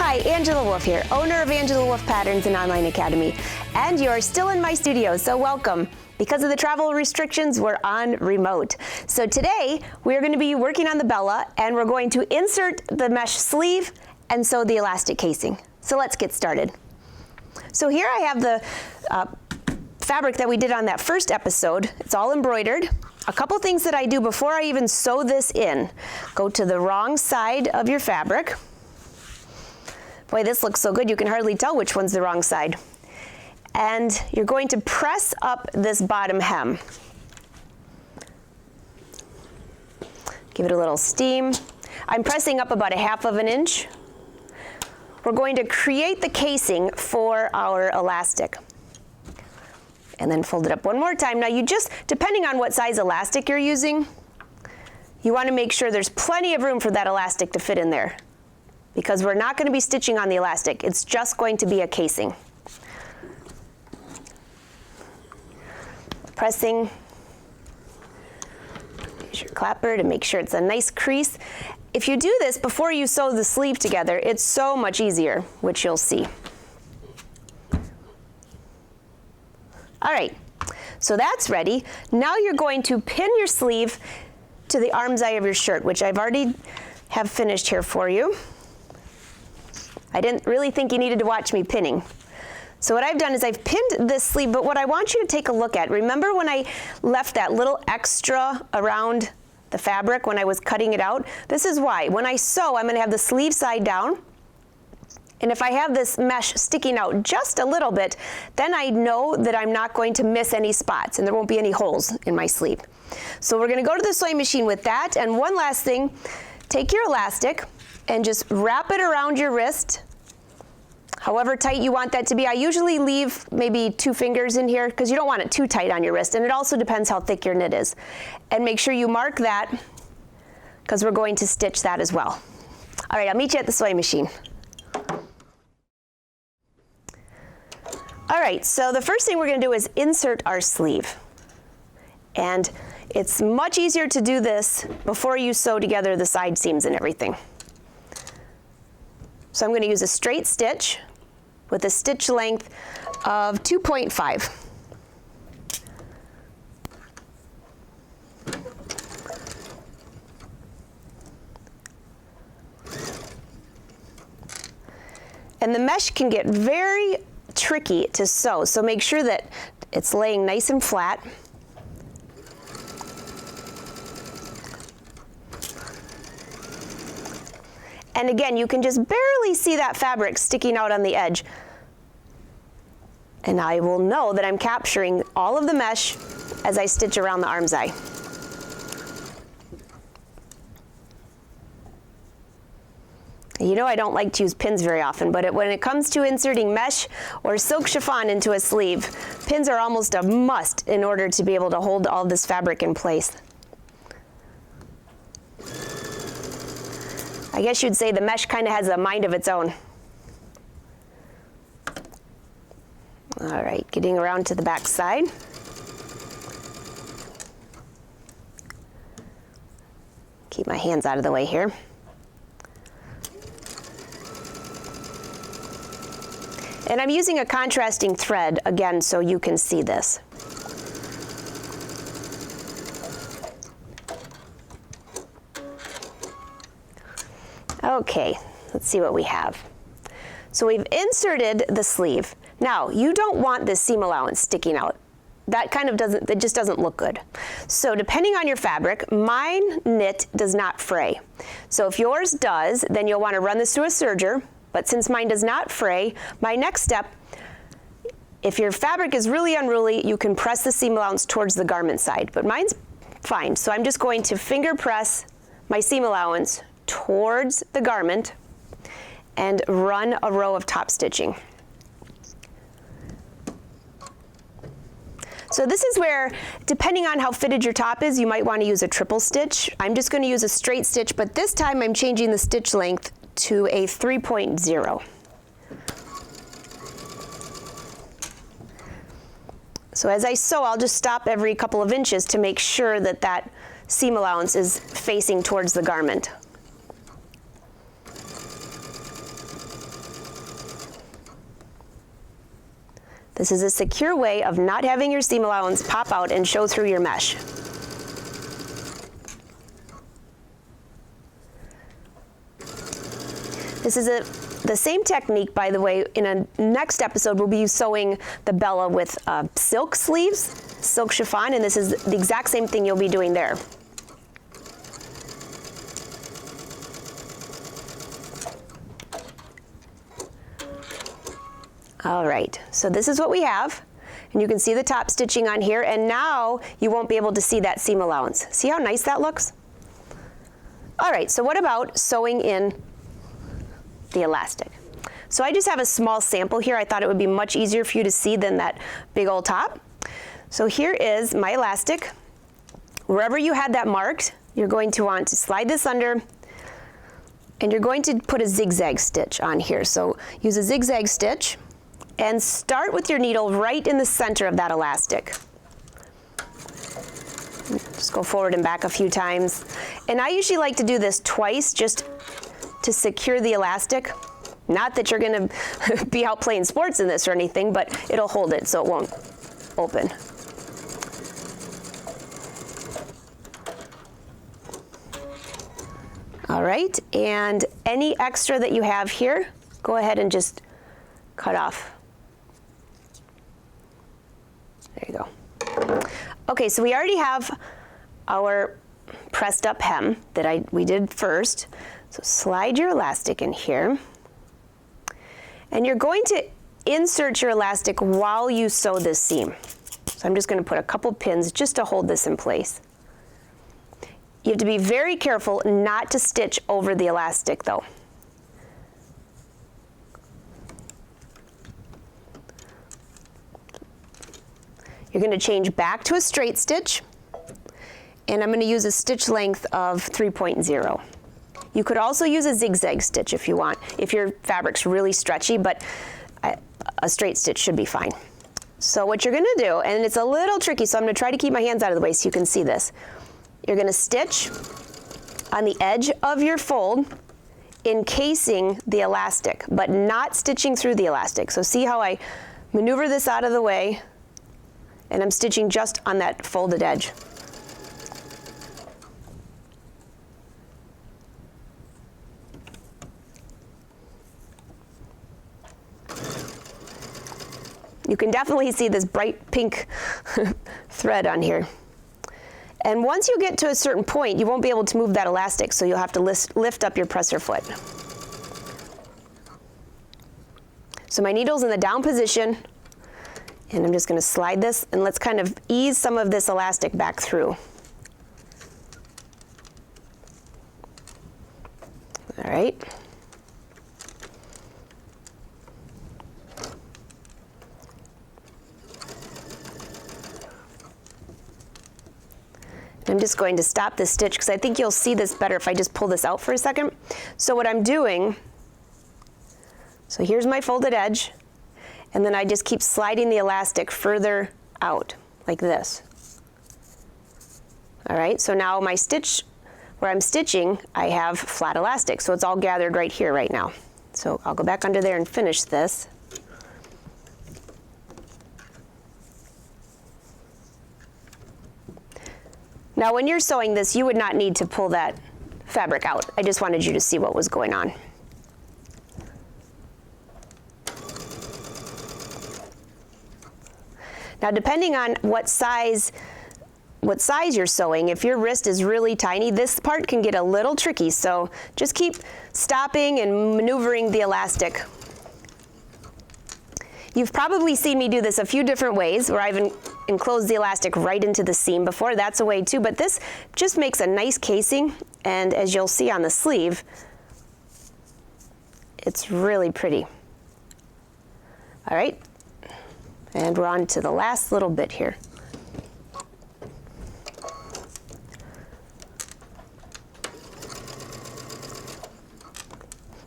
Hi, Angela Wolf here, owner of Angela Wolf Patterns and Online Academy. And you're still in my studio, so welcome. Because of the travel restrictions, we're on remote. So today, we're going to be working on the Bella, and we're going to insert the mesh sleeve and sew the elastic casing. So let's get started. So here I have the fabric that we did on that first episode. It's all embroidered. A couple things that I do before I even sew this in. Go to the wrong side of your fabric. Boy, this looks so good, you can hardly tell which one's the wrong side. And you're going to press up this bottom hem. Give it a little steam. I'm pressing up about 1/2 of an inch. We're going to create the casing for our elastic. And then fold it up one more time. Now you just, depending on what size elastic you're using, you want to make sure there's plenty of room for that elastic to fit in there, because we're not going to be stitching on the elastic. It's just going to be a casing. Pressing. Use your clapper to make sure it's a nice crease. If you do this before you sew the sleeve together, it's so much easier, which you'll see. All right, so that's ready. Now you're going to pin your sleeve to the armscye of your shirt, which I've already have finished here for you. I didn't really think you needed to watch me pinning. So what I've done is I've pinned this sleeve, but what I want you to take a look at, remember when I left that little extra around the fabric when I was cutting it out? This is why. When I sew, I'm going to have the sleeve side down. And if I have this mesh sticking out just a little bit, then I know that I'm not going to miss any spots and there won't be any holes in my sleeve. So we're going to go to the sewing machine with that. And one last thing, take your elastic and just wrap it around your wrist, however tight you want that to be. I usually leave maybe 2 fingers in here because you don't want it too tight on your wrist, and it also depends how thick your knit is. And make sure you mark that because we're going to stitch that as well. All right, I'll meet you at the sewing machine. All right, so the first thing we're going to do is insert our sleeve. And it's much easier to do this before you sew together the side seams and everything. So I'm going to use a straight stitch with a stitch length of 2.5. And the mesh can get very tricky to sew, so make sure that it's laying nice and flat. And again, you can just barely see that fabric sticking out on the edge. And I will know that I'm capturing all of the mesh as I stitch around the armscye. You know I don't like to use pins very often, but when it comes to inserting mesh or silk chiffon into a sleeve, pins are almost a must in order to be able to hold all this fabric in place. I guess you'd say the mesh kind of has a mind of its own. All right, getting around to the back side. Keep my hands out of the way here. And I'm using a contrasting thread, again, so you can see this. Okay, let's see what we have. So we've inserted the sleeve. Now, you don't want this seam allowance sticking out. That kind of doesn't, it just doesn't look good. So depending on your fabric, mine knit does not fray. So if yours does, then you'll want to run this through a serger. But since mine does not fray, my next step, if your fabric is really unruly, you can press the seam allowance towards the garment side. But mine's fine, so I'm just going to finger press my seam allowance towards the garment and run a row of top stitching. So this is where, depending on how fitted your top is, you might want to use a triple stitch. I'm just going to use a straight stitch, but this time I'm changing the stitch length to a 3.0. So as I sew, I'll just stop every couple of inches to make sure that that seam allowance is facing towards the garment. This is a secure way of not having your seam allowance pop out and show through your mesh. This is the same technique, by the way. In a next episode, we'll be sewing the Bella with silk sleeves, silk chiffon, and this is the exact same thing you'll be doing there. All right, so this is what we have, and you can see the top stitching on here, and now you won't be able to see that seam allowance. See how nice that looks? All right, so what about sewing in the elastic? So I just have a small sample here. I thought it would be much easier for you to see than that big old top. So here is my elastic. Wherever you had that marked, you're going to want to slide this under, and you're going to put a zigzag stitch on here. So use a zigzag stitch and start with your needle right in the center of that elastic. Just go forward and back a few times. And I usually like to do this twice just to secure the elastic. Not that you're gonna be out playing sports in this or anything, but it'll hold it so it won't open. All right, and any extra that you have here, go ahead and just cut off. There you go. Okay, so we already have our pressed up hem that we did first. So slide your elastic in here. And you're going to insert your elastic while you sew this seam. So I'm just going to put a couple pins just to hold this in place. You have to be very careful not to stitch over the elastic though. You're going to change back to a straight stitch, and I'm going to use a stitch length of 3.0. You could also use a zigzag stitch if you want, if your fabric's really stretchy, but a straight stitch should be fine. So what you're going to do, and it's a little tricky, so I'm going to try to keep my hands out of the way so you can see this. You're going to stitch on the edge of your fold, encasing the elastic, but not stitching through the elastic. So see how I maneuver this out of the way, and I'm stitching just on that folded edge. You can definitely see this bright pink thread on here. And once you get to a certain point, you won't be able to move that elastic, so you'll have to lift up your presser foot. So my needle's in the down position, and I'm just going to slide this, and let's kind of ease some of this elastic back through. All right. I'm just going to stop this stitch because I think you'll see this better if I just pull this out for a second. So what I'm doing, so here's my folded edge, and then I just keep sliding the elastic further out like this. All right, so now my stitch, where I'm stitching, I have flat elastic, so it's all gathered right here right now. So I'll go back under there and finish this. Now when you're sewing this, you would not need to pull that fabric out. I just wanted you to see what was going on. Now depending on what size you're sewing, if your wrist is really tiny, this part can get a little tricky, so just keep stopping and maneuvering the elastic. You've probably seen me do this a few different ways, where I've enclosed the elastic right into the seam before. That's a way too, but this just makes a nice casing, and as you'll see on the sleeve, it's really pretty. All right, and we're on to the last little bit here.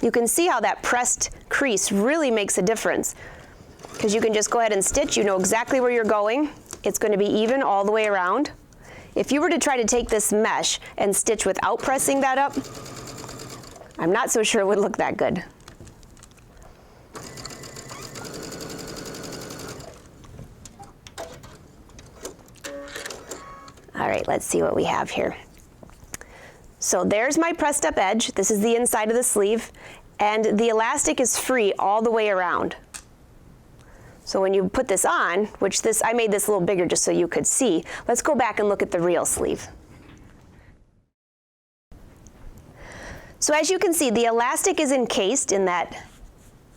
You can see how that pressed crease really makes a difference, because you can just go ahead and stitch. You know exactly where you're going. It's going to be even all the way around. If you were to try to take this mesh and stitch without pressing that up, I'm not so sure it would look that good. All right, let's see what we have here. So there's my pressed up edge. This is the inside of the sleeve, and the elastic is free all the way around. So when you put this on, which I made this a little bigger just so you could see, let's go back and look at the real sleeve. So as you can see, the elastic is encased in that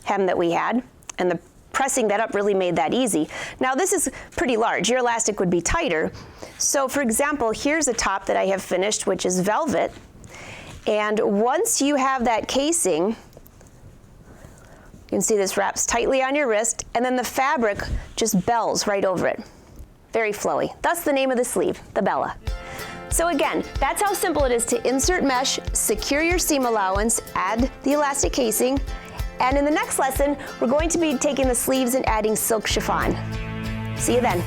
hem that we had, and the pressing that up really made that easy. Now this is pretty large. Your elastic would be tighter. So for example, here's a top that I have finished, which is velvet. And once you have that casing, you can see this wraps tightly on your wrist, and then the fabric just bells right over it. Very flowy. Thus the name of the sleeve, the Bella. So again, that's how simple it is to insert mesh, secure your seam allowance, add the elastic casing, and in the next lesson, we're going to be taking the sleeves and adding silk chiffon. See you then.